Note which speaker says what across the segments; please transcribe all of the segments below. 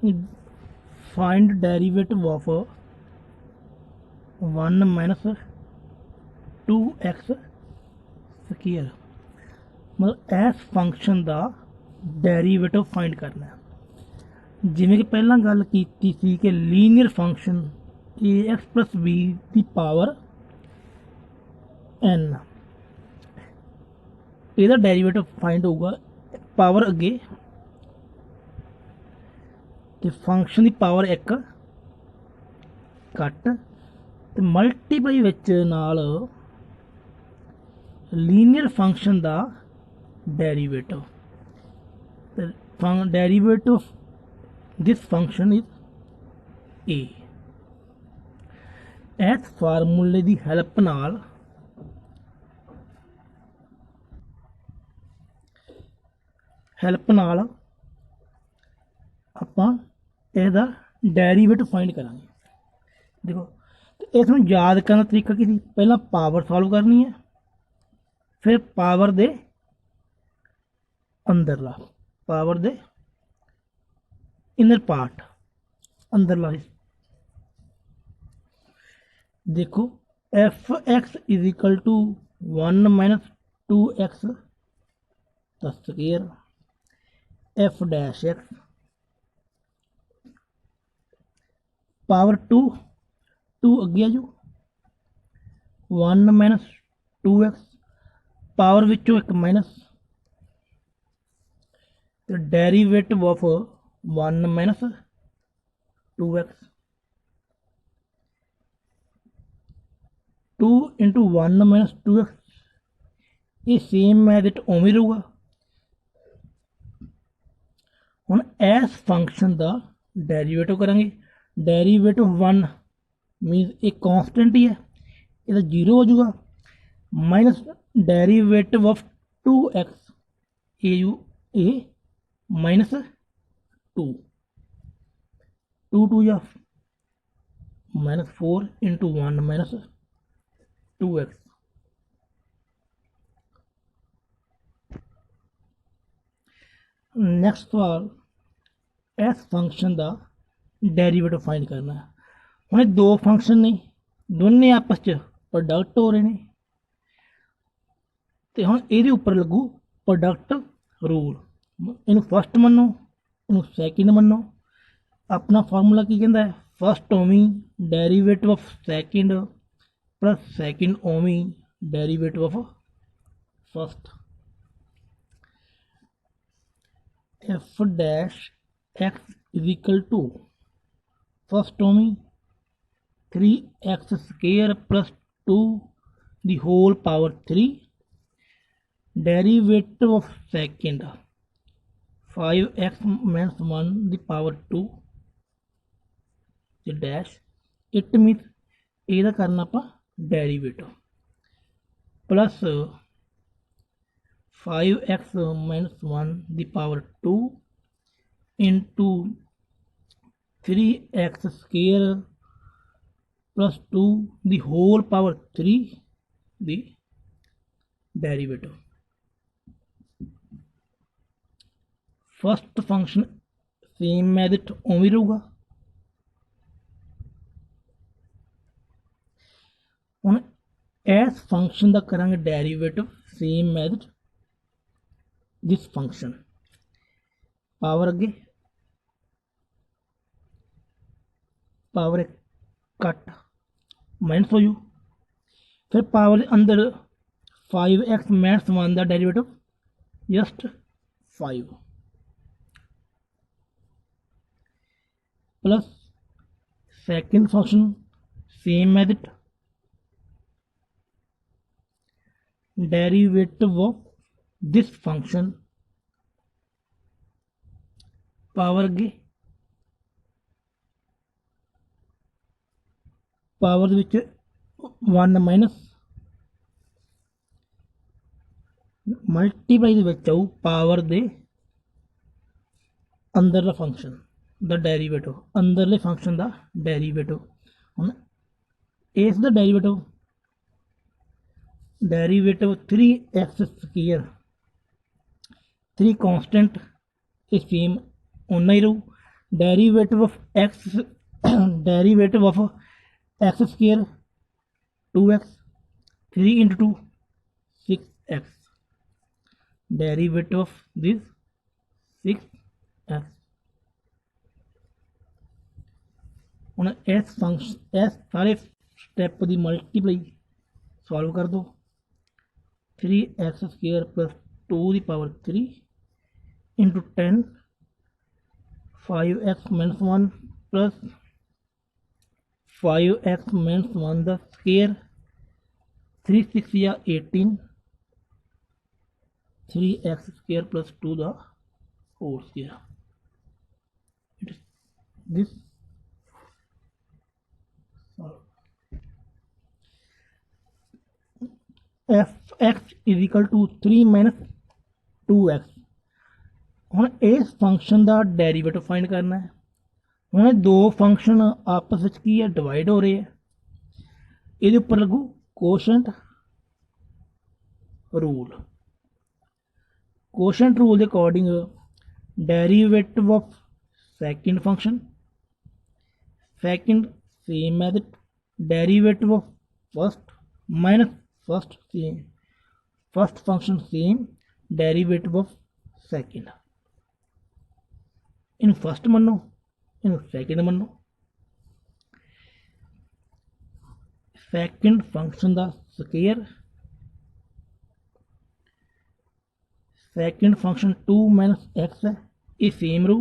Speaker 1: Find derivative of 1 minus 2x square, मतलब इस function का डेरिवेटिव फाइंड करना है। जिमें कि पहला गल की सी कि linear function ax plus b की पावर n, ਇਹਦਾ ਡੈਰੀਵੇਟਿਵ फाइंड होगा पावर अगे तो फंक्शन की पावर एक घट तो मल्टीप्लाई विच नाल लीनियर फंक्शन का derivative, derivative this function is a. इस फार्मूले की हेल्प नाल आपां इसदा डेरीवेटिव फाइंड करांगे। देखो तो इसनूं याद करने का तरीका की, पहला पावर सॉल्व करनी है, फिर पावर दे अंदरला, पावर दे इनर पार्ट अंदरला। देखो F X is equal to 1 minus 2x का square, F dash X power 2 अगे आजू 1 माइनस 2x पावर विचों एक माइनस, तो derivative of 1 minus 2x 2 into 1 minus 2x, ये सेम एज इट उवें रहूगा। हुण इस फंक्शन का डेरीवेटिव करांगे, डेरीवेटिव 1 मीनस एक कॉन्सटेंट ही है, ये 0 हो जाएगा, minus derivative of 2x A minus 2 या minus 4 into 1 minus 2x। Next सवाल, इस फंक्शन का डेरीवेटिव फाइंड करना है। हुण दो फंक्शन ने, दोनों आपस च प्रोडक्ट हो रहे हैं, तो हुण इहदे उपर लगू प्रोडक्ट रूल। इनू फस्ट मनो, इनू सैकेंड मनो। अपना फार्मूला की कहता है, फस्ट ओमी derivative of second plus second ओमी derivative of first. F dash X is equal to first ओमी 3x स्क्वायर प्लस 2 दी whole power 3, derivative of second 5x minus 1 दी पावर 2 डैश। इट मीन्स ਇਹਦਾ करना ਆਪਾਂ डेरीवेटिव प्लस 5x माइनस 1 दी power 2 into 3x square plus 2 दी whole power 3 दी derivative. First function same as it उवें रहूगा। हुण इस फंक्शन का करांगे derivative same as this function, power अगे पावर कट माइनस हो जू, फिर पावर अंदर 5x माइनस 1 का derivative just 5 plus second function same as it derivative of this function, power अगे पावर विच 1 माइनस मल्टीप्लाई दे विच आऊ पावर दे अंदरला फंक्शन द डेरीवेटिव, अंदरले फंक्शन का डेरीवेटिव। हुण इस दा डेरीवेटिव 3x स्क्वायर 3 कॉन्सटेंट, ये सेम उन्ना ही रहू, derivative of x derivative of x square 2x 3 into 2 6x derivative of this 6x ਹੁਣ इस फंक्शन इस सारे स्टैप की मल्टीप्लाई सॉल्व कर दो 3x स्क्वायर प्लस 2 की power 3 into 10 5x minus 1 plus 5x minus 1 का स्क्वायर 3 6 या 18 3x स्क्वायर प्लस 2 का whole square this F X is equal to 3 minus 2x ਹੁਣ इस फंक्शन का डेरीवेटिव फाइंड करना है ਹੁਣ दो फंक्शन आपस में की है डिवाइड हो रहे हैं ये उपर लगू कोशेंट रूल के according derivative of second function second same as it derivative of first minus first function same derivative of second in first मनो इन सेकंड मनो सेकंड फंक्शन का square second function 2 minus X है ये same रू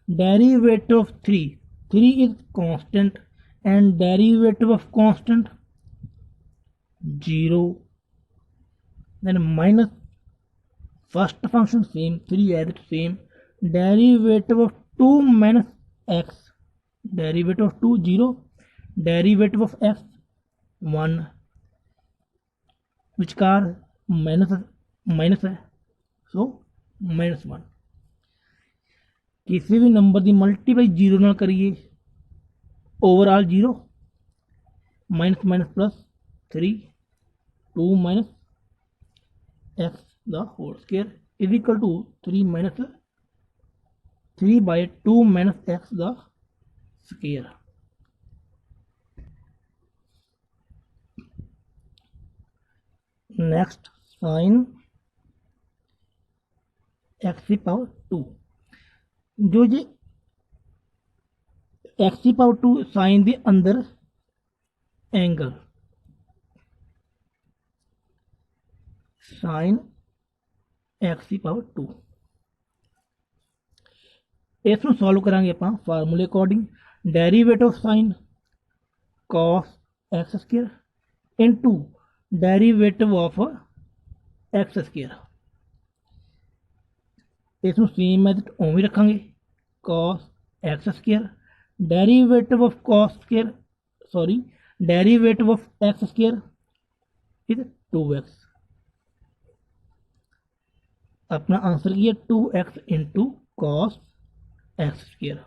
Speaker 1: derivative of 3 is constant and derivative of constant 0 then minus first function same 3 as it same derivative of 2 minus x derivative of 2 0 derivative of x 1 which car minus है so -1 किसी भी number की multiply 0 ना करिए overall 0 minus minus plus 3 2 minus x the whole square is equal to 3 minus 3 by 2 minus x the square. Next sin x की power 2 जो जी x की पावर 2 साइन के अंदर एंगल साइन एक्स की पावर 2 इसमें सॉल्व करांगे आप फार्मूले according derivative of sine cos x square into derivative of x square इसमें सेम है उवें रखांगे cos x square derivative of cos square sorry derivative of x square is 2x अपना आंसर की है 2x into cos x square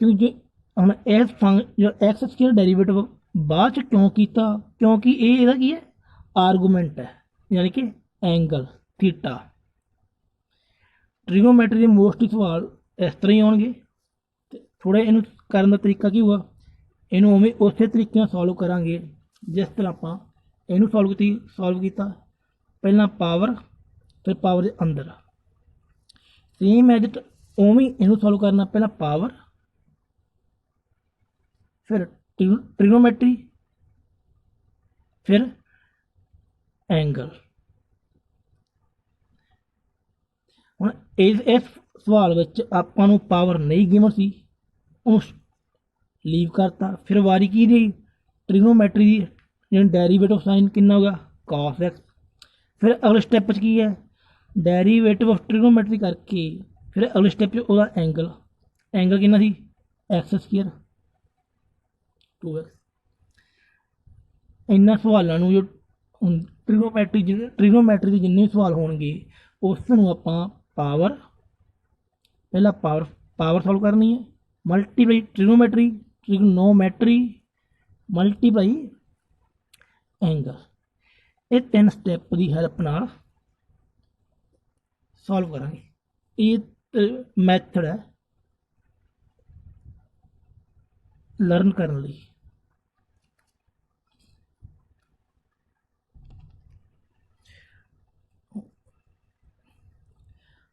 Speaker 1: क्योंकि हम इस जो एक्स स्क्वायर डेरीवेटिव बाद क्यों किया क्योंकि ये की है आर्गूमेंट है यानी कि एंगल थीटा ट्रिगोनोमेट्री के मोस्टली सवाल इस तरह ही आएंगे थोड़ा इन करने का तरीका की होगा इनू उवें उस तरीके सॉल्व करांगे जिस तरह आप इनू सॉल्व किया पहला पावर फिर पावर के अंदर सेम एज इट उवें इनू सॉल्व करना पहला पावर फिर ट्रिगोनोमेट्री फिर एंगल हुण इस सवाल विच आपां नूं पावर नहीं गिवन सी उस लीव करता फिर वारी की दी ट्रिगोनोमेट्री की डेरीवेटिव साइन कितना होगा कॉस एक्स फिर अगले स्टैप की है डेरीवेटिव ऑफ ट्रिगोनोमेट्री करके फिर अगले स्टैप एंगल कितना सी एक्स स्क्वायर 2x इन्होंने सवालों जो ट्रिगोनोमेट्री के जिन्ने सवाल होंगे उसनों आप पावर पहला पावर सॉल्व करनी है मल्टीप्लाई ट्रिगोनोमेट्री मल्टीप्लाई एंगल ये 3 स्टैप की हेल्प नाल सॉल्व करांगे ये मैथड है लर्न करने ਲਈ।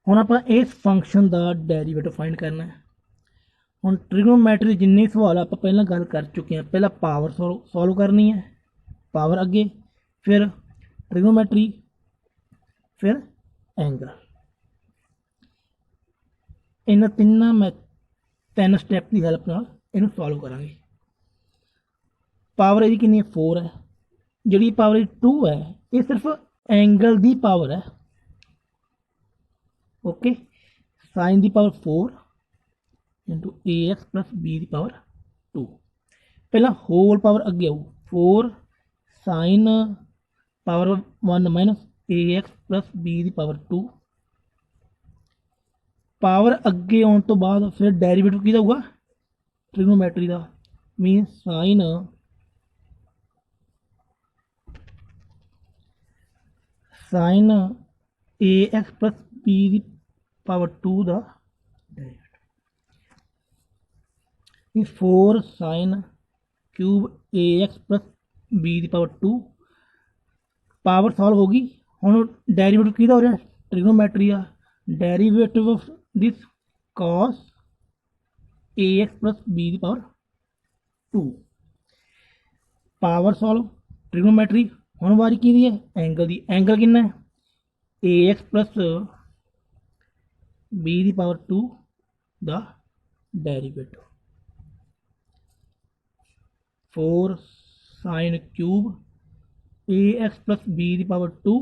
Speaker 1: ਹੁਣ ਆਪਾਂ ਇਸ ਫੰਕਸ਼ਨ ਦਾ ਡੈਰੀਵੇਟਿਵ ਫਾइंड करना है। ਹੁਣ ट्रिग्नोमेट्री जिन्ने सवाल आप पहला गल कर चुके हैं, पहला पावर सॉल्व करनी है, पावर अगे, फिर ट्रिग्नोमेट्री, फिर एंगल। इन्होंने तिना मैं 3 स्टैप की हैल्प नाल इन्हू सॉल्व करांगे। पावर यदि कितनी 4 है, जी पावर 2 है ये सिर्फ एंगल की पावर है। ओके, साइन की पावर 4 इंटू ए एक्स प्लस बी की पावर 2। पहला होल पावर अगे आऊ 4 साइन पावर 1 माइनस ए एक्स प्लस बी की पावर 2। पावर अगे आने तो बाद फिर डेरीवेटिव किहदा होगा, ट्रिग्नोमेट्री का, mean sine A X plus B की पावर 2 का derivative. 4 sine cube A X plus B की पावर 2। पावर सॉल्व होगी। हुण डेरीवेटिव किहदा हो रहा है, ट्रिग्नोमेट्री का। Derivative of this cos A X plus B की पावर 2। Power solve trigonometry. हुण वारी किहदी है, एंगल की। एंगल कितना है, ए एक्स प्लस बी की पावर 2 का derivative. 4 sine cube A X plus B की power 2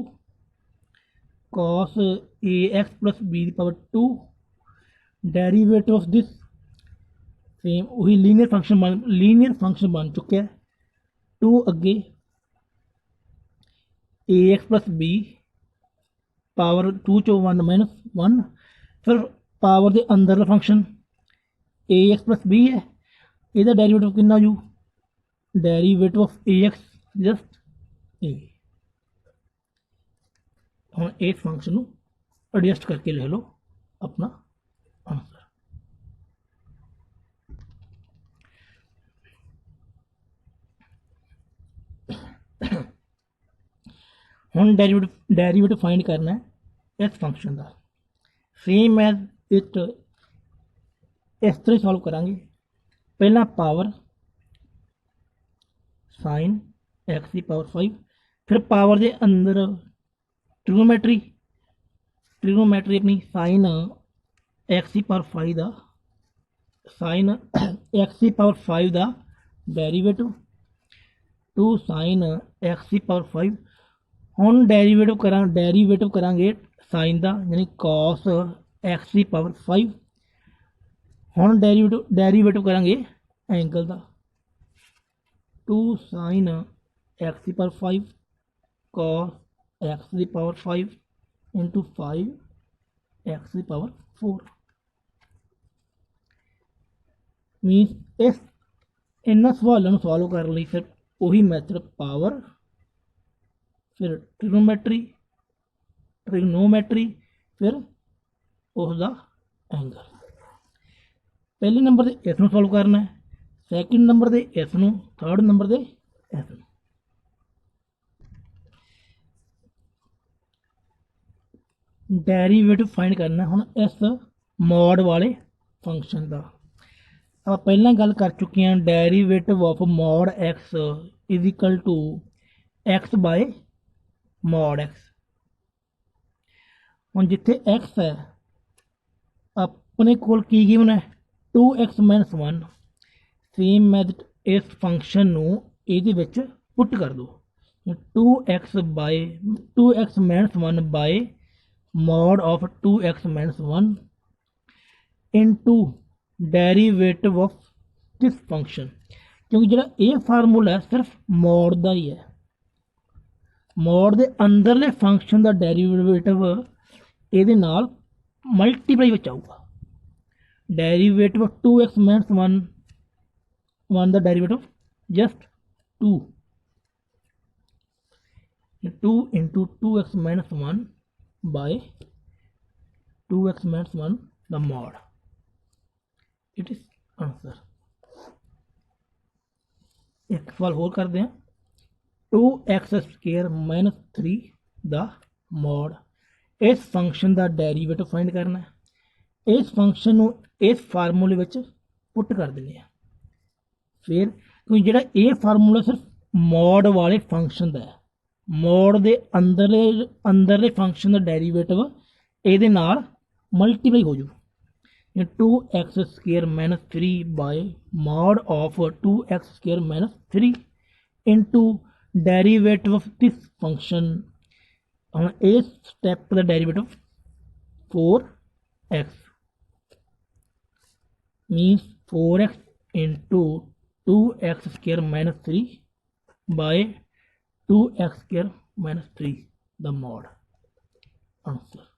Speaker 1: cos A X plus B की power 2। Derivative of this same वही लीनियर फंक्शन बन चुका है। 2 अगे ए एक्स प्लस बी पावर 2 चो 1 माइनस 1। फिर पावर के अंदर फंक्शन ए एक्स प्लस बी है, यदा डेरीवेटिव कितना जू, derivative of A x just a. हम इस फंक्शन को एडजस्ट करके ले लो अपना आंसर। हम डेरीवेटिव फाइंड करना है इस फंक्शन का। सेम एज इट इस तरह सॉल्व करांगे। पहला पावर साइन एक्स की पावर 5, फिर पावर के अंदर ट्रिग्नोमेट्री अपनी साइन एक्स की पावर 5 का, साइन एक्स की पावर 5 का डेरीवेटिव 2 साइन एक्स की पावर 5। हम डेरीवेटिव करांगे साइन का, यानी कॉस एक्स की पावर 5। हम डेरीवेटिव करांगे एंगल का, 2 साइन एक्स की पावर 5 कॉस एक्स की पावर 5 इंटू 5 एक्स की पावर 4। मीनस इस इन्होंने सवालों सॉल्व करने लिए फिर वही मैथड पावर, फिर ट्रिग्नोमेट्री, फिर उसका एंगल। पहले नंबर से इसनों सॉल्व करना है, सैकेंड नंबर से इसनों, थर्ड नंबर से इसनों। डेरीवेटिव फाइंड करना हम इस मॉड वाले फंक्शन का। आप पहला गल कर चुके हैं, derivative of mod x is equal to x by mod x. हम जिथे एक्स है अपने कोल की गिवन है 2x माइनस 1। सेम मैथड इस फंक्शन ये पुट कर दो, 2x minus 1 bye mod of 2x minus 1 into derivative of this function. क्योंकि जो ये फार्मूला है सिर्फ मॉड का ही है, मॉड के अंदरले फंक्शन का डेरीवेटिव ये मल्टीप्लाई में आऊगा। डेरीवेटिव ऑफ 2x माइनस 1 का derivative just 2 into 2x minus 1 by 2x minus 1 the mod. It is answer. एक सवाल होर करते हैं, 2x² माइनस 3 द मॉड। इस फंक्शन का डेरीवेटिव फाइंड करना है। इस फंक्शन को इस फार्मूले में पुट कर देने। फिर क्योंकि जो ये फार्मूला सिर्फ मॉड वाले फंक्शन का है, मॉड के अंदरले फंक्शन का डेरीवेटिव ये मल्टीप्लाई हो जू। 2x² minus 3 by mod of 2x² minus 3 into derivative of this function. हम इस स्टैप का derivative 4x means 4x into 2x² minus 3 by 2x² minus 3 the mod answer.